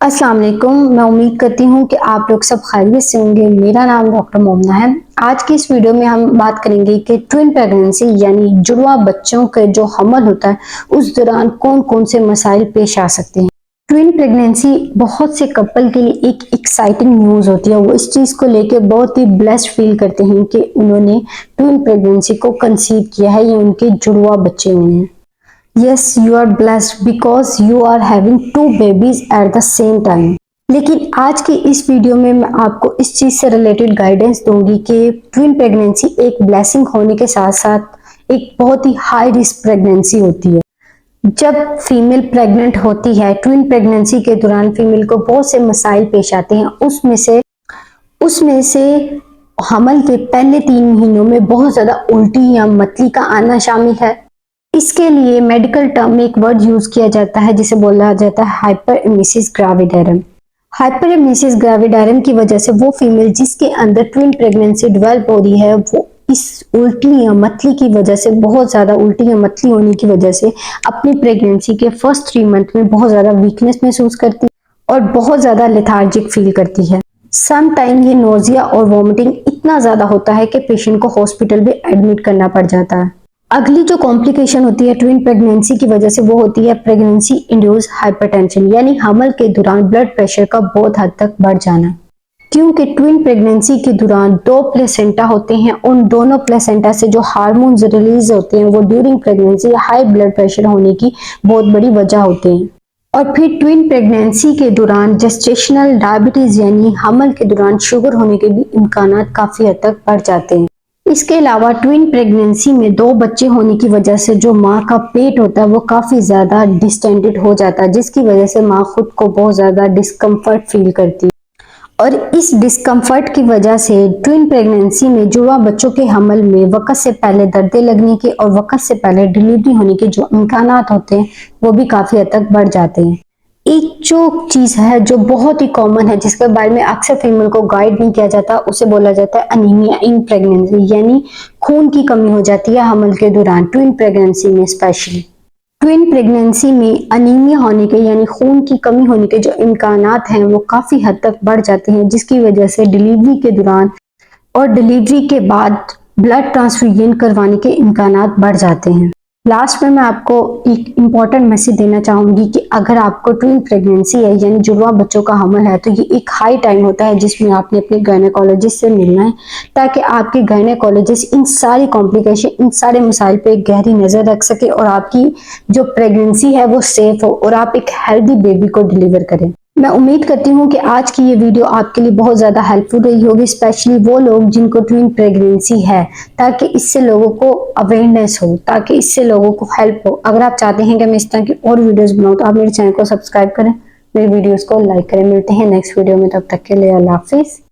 अस्सलाम वालेकुम। मैं उम्मीद करती हूँ कि आप लोग सब खैरियत से होंगे। मेरा नाम डॉक्टर मोमना है। आज की इस वीडियो में हम बात करेंगे कि ट्विन प्रेगनेंसी यानी जुड़वा बच्चों के जो हमल होता है उस दौरान कौन कौन से मसाइल पेश आ सकते हैं। ट्विन प्रेगनेंसी बहुत से कपल के लिए एक एक्साइटिंग न्यूज़ होती है। वो इस चीज़ को लेके बहुत ही ब्लेस्ड फील करते हैं कि उन्होंने ट्विन प्रेगनेंसी को कंसीव किया है या उनके जुड़वा बच्चे हुए हैं। Yes, you are blessed because you are having two babies at the same time. लेकिन आज की इस वीडियो में मैं आपको इस चीज़ से रिलेटेड गाइडेंस दूंगी कि ट्विन प्रेगनेंसी एक ब्लेसिंग होने के साथ साथ एक बहुत ही हाई रिस्क प्रेगनेंसी होती है। जब फीमेल प्रेग्नेंट होती है, ट्विन प्रेगनेंसी के दौरान फीमेल को बहुत से मसाइल पेश आते हैं। उसमें से हमल के पहले 3 महीनों में बहुत ज़्यादा उल्टी या मतली का आना शामिल है। इसके लिए मेडिकल टर्म में एक वर्ड यूज किया जाता है जिसे बोला जाता है हाइपरेमेसिस ग्रेविडारम। हाइपरेमेसिस ग्रेविडारम की वजह से वो फीमेल जिसके अंदर ट्विन प्रेगनेंसी डेवलप हो रही है वो इस उल्टी या मतली की वजह से, बहुत ज्यादा उल्टी या मतली होने की वजह से अपनी प्रेगनेंसी के फर्स्ट 3 मंथ में बहुत ज्यादा वीकनेस महसूस करती है और बहुत ज्यादा लेथार्जिक फील करती है। सम टाइम ये नोजिया और वॉमिटिंग इतना ज्यादा होता है कि पेशेंट को हॉस्पिटल भी एडमिट करना पड़ जाता है। अगली जो कॉम्प्लिकेशन होती है ट्विन प्रेगनेंसी की वजह से वो होती है प्रेगनेंसी इंड्यूस हाइपरटेंशन, यानी हमल के दौरान ब्लड प्रेशर का बहुत हद तक बढ़ जाना। क्योंकि ट्विन प्रेगनेंसी के दौरान 2 प्लेसेंटा होते हैं, उन दोनों प्लेसेंटा से जो हार्मोन्स रिलीज होते हैं वो during pregnancy high blood pressure होने की बहुत बड़ी वजह होते हैं। और फिर ट्विन प्रेगनेंसी के दौरान जेस्टेशनल डायबिटीज यानी हमल के दौरान शुगर होने के भी इम्कान काफी हद तक बढ़ जाते हैं। इसके अलावा ट्विन प्रेगनेंसी में 2 बच्चे होने की वजह से जो माँ का पेट होता है वो काफी ज्यादा डिस्टेंडेड हो जाता है, जिसकी वजह से माँ खुद को बहुत ज्यादा डिस्कम्फर्ट फील करती है। और इस डिस्कम्फर्ट की वजह से ट्विन प्रेगनेंसी में जुड़वा बच्चों के हमल में वक्त से पहले दर्दे लगने के और वक्त से पहले डिलीवरी होने के जो इम्कान होते हैं वो भी काफी हद तक बढ़ जाते हैं। एक जो चीज है जो बहुत ही कॉमन है जिसके बारे में अक्सर फीमेल को गाइड नहीं किया जाता उसे बोला जाता है अनीमिया इन प्रेगनेंसी, यानी खून की कमी हो जाती है हमल के दौरान ट्विन प्रेगनेंसी में। स्पेशली ट्विन प्रेगनेंसी में अनीमिया होने के यानी खून की कमी होने के जो इम्कानात हैं वो काफी हद तक बढ़ जाते हैं, जिसकी वजह से डिलीवरी के दौरान और डिलीवरी के बाद ब्लड ट्रांसफ्यूजन करवाने के इम्कानात बढ़ जाते हैं। लास्ट में मैं आपको एक इम्पॉर्टेंट मैसेज देना चाहूंगी कि अगर आपको ट्विन प्रेगनेंसी है यानी जुड़वा बच्चों का हमल है तो ये एक हाई टाइम होता है जिसमें आपने अपने गायनेकोलॉजिस्ट से मिलना है, ताकि आपके गायनेकोलॉजिस्ट इन सारी कॉम्प्लिकेशन, इन सारे मसाइल पे एक गहरी नजर रख सके और आपकी जो प्रेगनेंसी है वो सेफ हो और आप एक हेल्दी बेबी को डिलीवर करें। मैं उम्मीद करती हूँ कि आज की ये वीडियो आपके लिए बहुत ज़्यादा हेल्पफुल रही होगी, स्पेशली वो लोग जिनको ट्विन प्रेगनेंसी है, ताकि इससे लोगों को अवेयरनेस हो, ताकि इससे लोगों को हेल्प हो। अगर आप चाहते हैं कि मैं इस तरह की और वीडियोस बनाऊँ तो आप मेरे चैनल को सब्सक्राइब करें, मेरे वीडियोस को लाइक करें। मिलते हैं नेक्स्ट वीडियो में, तब तक के लिए अल्लाह हाफिज़।